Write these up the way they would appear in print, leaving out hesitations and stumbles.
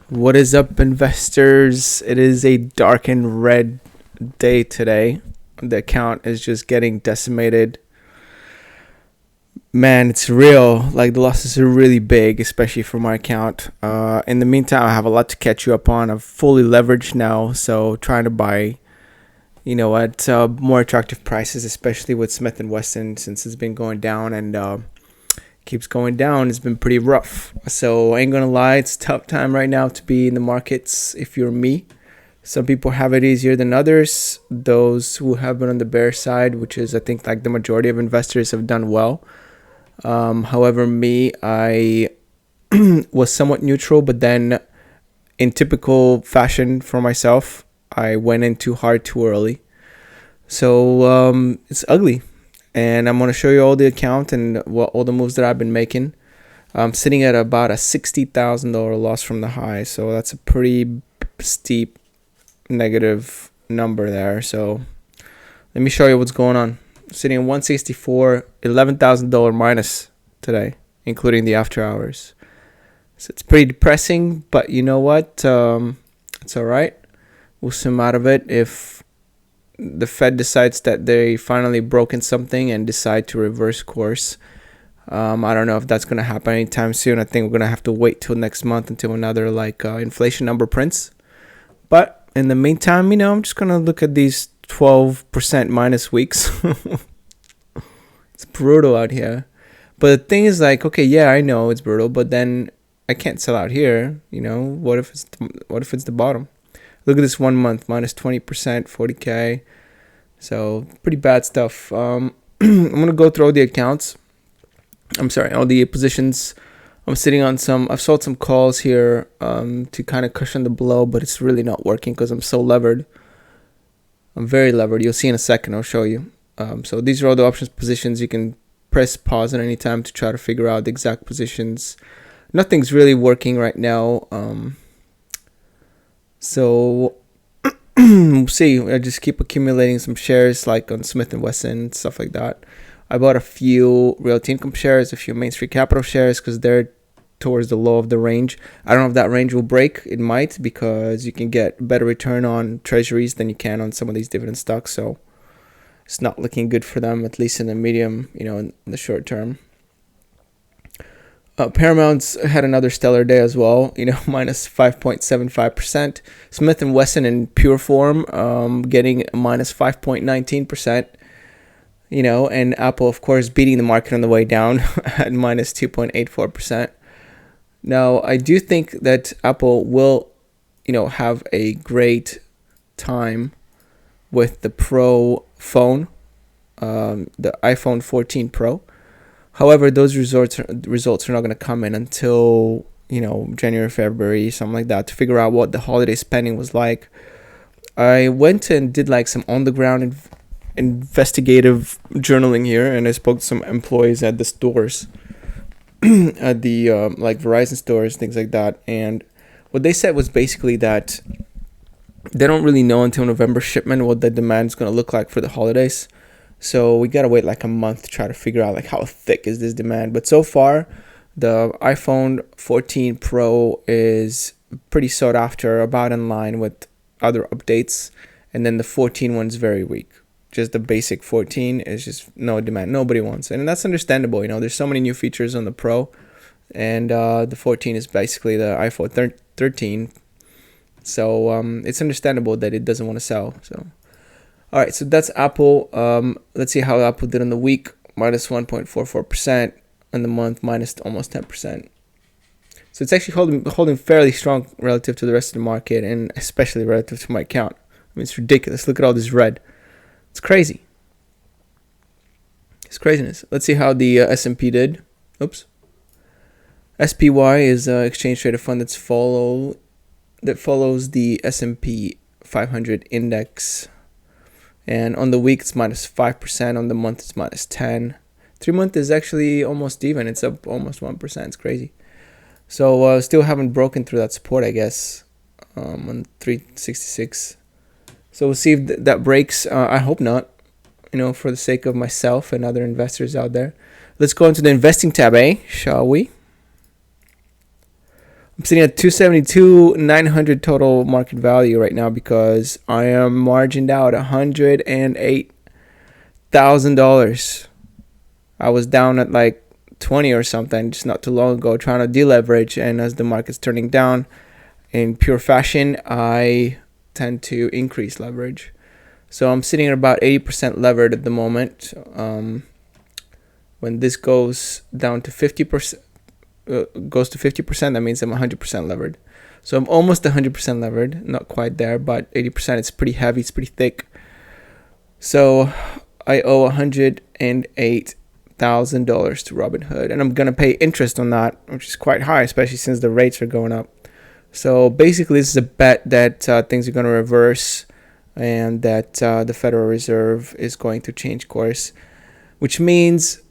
What is up, investors? It is a dark and red day today. The account is just getting decimated. Man, it's real. Like, the losses are really big, especially for my account. In the meantime, I have a lot to catch you up on. I'm fully leveraged now, so trying to buy, at more attractive prices, especially with Smith&Wesson, since it's been going down and keeps going down. It's been pretty rough. So I ain't gonna lie, it's a tough time right now to be in the markets if you're me. Some people have it easier than others. Those who have been on the bear side, which is I think like the majority of investors, have done well. However, me, I was somewhat neutral, but then in typical fashion for myself, I went in too hard too early. So it's ugly. And I'm going to show you all the account and all the moves that I've been making. I'm sitting at about a $60,000 loss from the high. So that's a pretty steep negative number there. So let me show you what's going on. Sitting at 164, $11,000 minus today, including the after hours. So it's pretty depressing, but you know what? It's all right. We'll swim out of it if the Fed decides that they finally broken something and decide to reverse course. I don't know if that's going to happen anytime soon. I think we're going to have to wait till next month until another inflation number prints. But in the meantime, I'm just going to look at these 12% minus weeks. It's brutal out here. But the thing is okay, yeah, I know it's brutal, but then I can't sell out here. What if it's the bottom? Look at this 1 month, minus 20%, 40K. So pretty bad stuff. I'm going to go through all the accounts. All the positions. I'm sitting on I've sold some calls here to kind of cushion the blow, but it's really not working because I'm so levered. I'm very levered. You'll see in a second. I'll show you. So these are all the options positions. You can press pause at any time to try to figure out the exact positions. Nothing's really working right now. So we'll see. I just keep accumulating some shares like on Smith&Wesson, stuff like that. I bought a few realty income shares, a few Main Street Capital shares because they're towards the low of the range. I don't know if that range will break. It might, because you can get better return on treasuries than you can on some of these dividend stocks. So it's not looking good for them, at least in the medium, in the short term. Paramount's had another stellar day as well, minus 5.75%. Smith&Wesson in pure form, getting minus 5.19%. And Apple, of course, beating the market on the way down at minus 2.84%. Now, I do think that Apple will, have a great time with the Pro phone, the iPhone 14 Pro. However, those results are not going to come in until, January, February, something like that, to figure out what the holiday spending was like. I went and did some on-the-ground investigative journaling here, and I spoke to some employees at the stores, at the Verizon stores, things like that. And what they said was basically that they don't really know until November shipment what the demand is going to look like for the holidays. So we got to wait a month to try to figure out how thick is this demand. But so far, the iPhone 14 Pro is pretty sought after, about in line with other updates. And then the 14 one's very weak. Just the basic 14 is just no demand. Nobody wants it. And that's understandable. There's so many new features on the Pro. And the 14 is basically the iPhone 13. So it's understandable that it doesn't want to sell. So. All right, so that's Apple. Let's see how Apple did in the week. Minus 1.44%. In the month, minus almost 10%. So it's actually holding fairly strong relative to the rest of the market, and especially relative to my account. It's ridiculous. Look at all this red. It's crazy. It's craziness. Let's see how the S&P did. Oops. SPY is exchange traded fund that follows the S&P 500 index. And on the week, it's minus 5%. On the month, it's minus 10%. 3 month is actually almost even. It's up almost 1%. It's crazy. So still haven't broken through that support, I guess, on 366. So we'll see if that breaks. I hope not, for the sake of myself and other investors out there. Let's go into the investing tab, shall we? I'm sitting at 272,900 total market value right now because I am margined out $108,000. I was down at like 20 or something just not too long ago trying to deleverage, and as the market's turning down in pure fashion, I tend to increase leverage. So I'm sitting at about 80% levered at the moment. When this goes down to 50%, that means I'm 100% levered. So I'm almost 100% levered, not quite there, but 80%. It's pretty heavy, it's pretty thick. So I owe $108,000 to Robinhood, and I'm gonna pay interest on that, which is quite high, especially since the rates are going up. So basically, this is a bet that things are gonna reverse, and that the Federal Reserve is going to change course, which means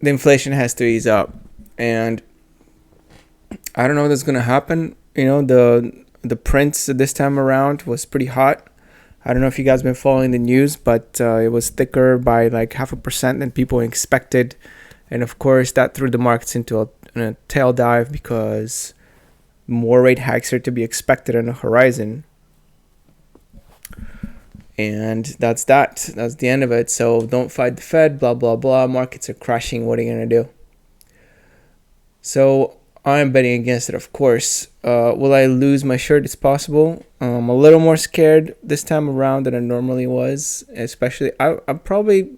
the inflation has to ease up. And I don't know what's going to happen. You know, the prints this time around was pretty hot. I don't know if you guys been following the news, but it was thicker by like 0.5% than people expected. And of course, that threw the markets into a tail dive because more rate hikes are to be expected on the horizon. And that's that. That's the end of it. So don't fight the Fed, blah, blah, blah. Markets are crashing. What are you going to do? So I'm betting against it, of course. Will I lose my shirt? It's possible. I'm a little more scared this time around than I normally was. Especially, I'm probably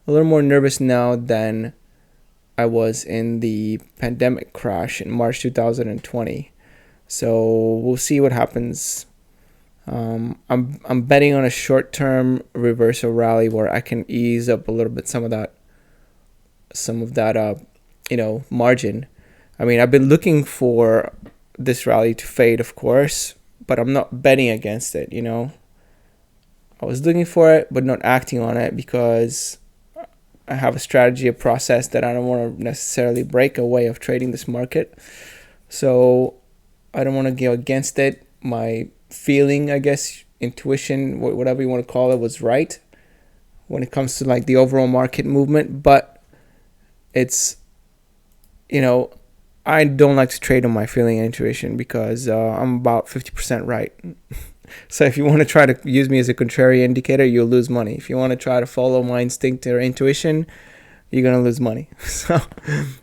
a little more nervous now than I was in the pandemic crash in March 2020. So we'll see what happens. I'm betting on a short-term reversal rally where I can ease up a little bit some of that margin. I mean, I've been looking for this rally to fade, of course, but I'm not betting against it. I was looking for it but not acting on it because I have a strategy, a process that I don't want to necessarily break, a way of trading this market. So I don't want to go against it. My feeling, I guess, intuition, whatever you want to call it, was right when it comes to like the overall market movement. But it's, I don't like to trade on my feeling and intuition because I'm about 50% right. So if you want to try to use me as a contrary indicator, you'll lose money. If you want to try to follow my instinct or intuition, you're going to lose money. So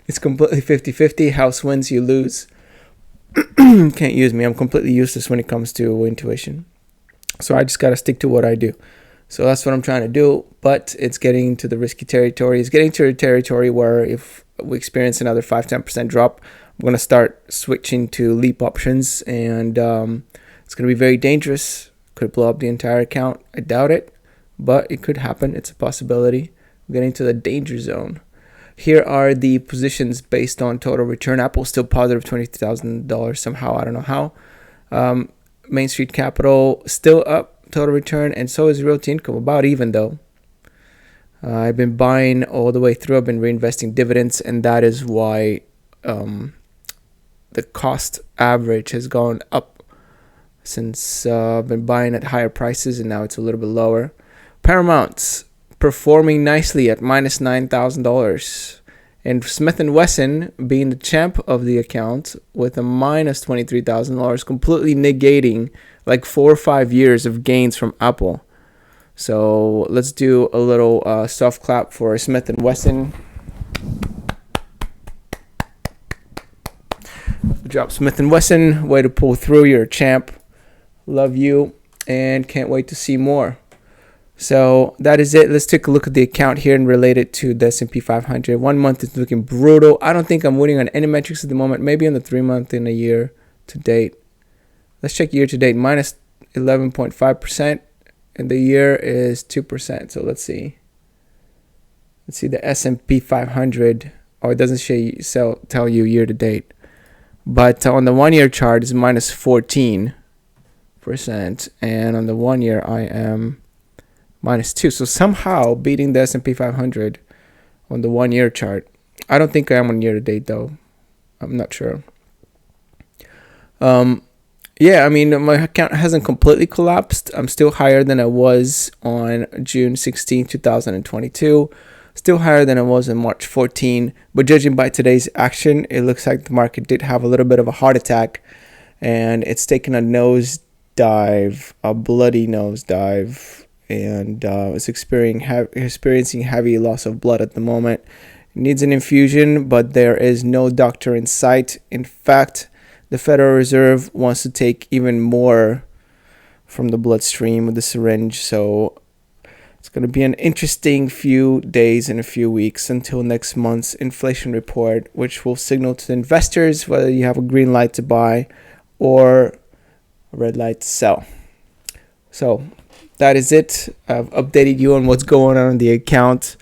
it's completely 50-50. House wins, you lose. Can't use me. I'm completely useless when it comes to intuition. So I just got to stick to what I do. So that's what I'm trying to do. But it's getting to the risky territory. It's getting to a territory where if we experience another 5-10% drop, I'm going to start switching to leap options. And it's going to be very dangerous. Could blow up the entire account. I doubt it. But it could happen. It's a possibility. I'm getting to the danger zone. Here are the positions based on total return. Apple still positive $20,000 somehow. I don't know how. Main Street Capital still up total return, and so is Realty Income, about even though. I've been buying all the way through. I've been reinvesting dividends, and that is why the cost average has gone up since I've been buying at higher prices, and now it's a little bit lower. Paramount's performing nicely at minus $9,000, and Smith&Wesson being the champ of the account with a minus $23,000, completely negating like 4 or 5 years of gains from Apple. So let's do a little soft clap for Smith&Wesson. Good job, Smith&Wesson. Way to pull through. You're a champ. Love you, and can't wait to see more. So that is it. Let's take a look at the account here and relate it to the S&P 500. 1 month is looking brutal. I don't think I'm winning on any metrics at the moment. Maybe on the 3 month and a year to date. Let's check year to date. Minus 11.5%. And the year is 2%. So let's see. Let's see the S&P 500. Oh, it doesn't tell you year to date. But on the 1 year chart is minus 14%. And on the 1 year I am minus 2. So somehow beating the S&P 500 on the 1 year chart. I don't think I am on year to date though. I'm not sure. Yeah, I mean, my account hasn't completely collapsed. I'm still higher than I was on June 16, 2022. Still higher than it was in March 14, but judging by today's action, it looks like the market did have a little bit of a heart attack, and it's taken a nosedive, a bloody nosedive, and it's experiencing heavy loss of blood at the moment. It needs an infusion, but there is no doctor in sight. In fact, the Federal Reserve wants to take even more from the bloodstream with the syringe, so it's going to be an interesting few days and a few weeks until next month's inflation report, which will signal to the investors whether you have a green light to buy or a red light to sell. So that is it. I've updated you on what's going on in the account.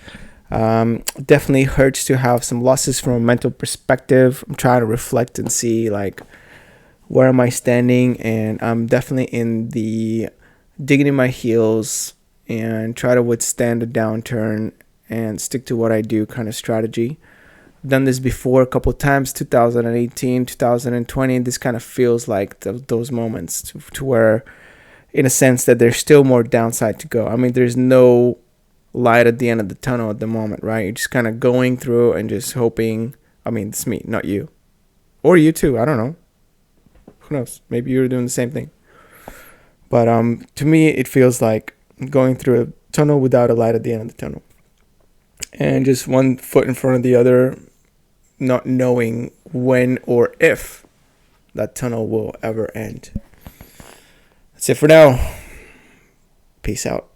Definitely hurts to have some losses from a mental perspective. I'm trying to reflect and see like where am I standing, and I'm definitely in the digging in my heels and try to withstand a downturn and stick to what I do kind of strategy. I've done this before a couple of times, 2018, 2020. This kind of feels like those moments to where, in a sense, that there's still more downside to go. I mean, there's no light at the end of the tunnel at the moment, right? You're just kind of going through and just hoping. I mean, it's me, not you. Or you too. I don't know. Who knows? Maybe you're doing the same thing. But to me, it feels like going through a tunnel without a light at the end of the tunnel. And just one foot in front of the other, not knowing when or if that tunnel will ever end. That's it for now. Peace out.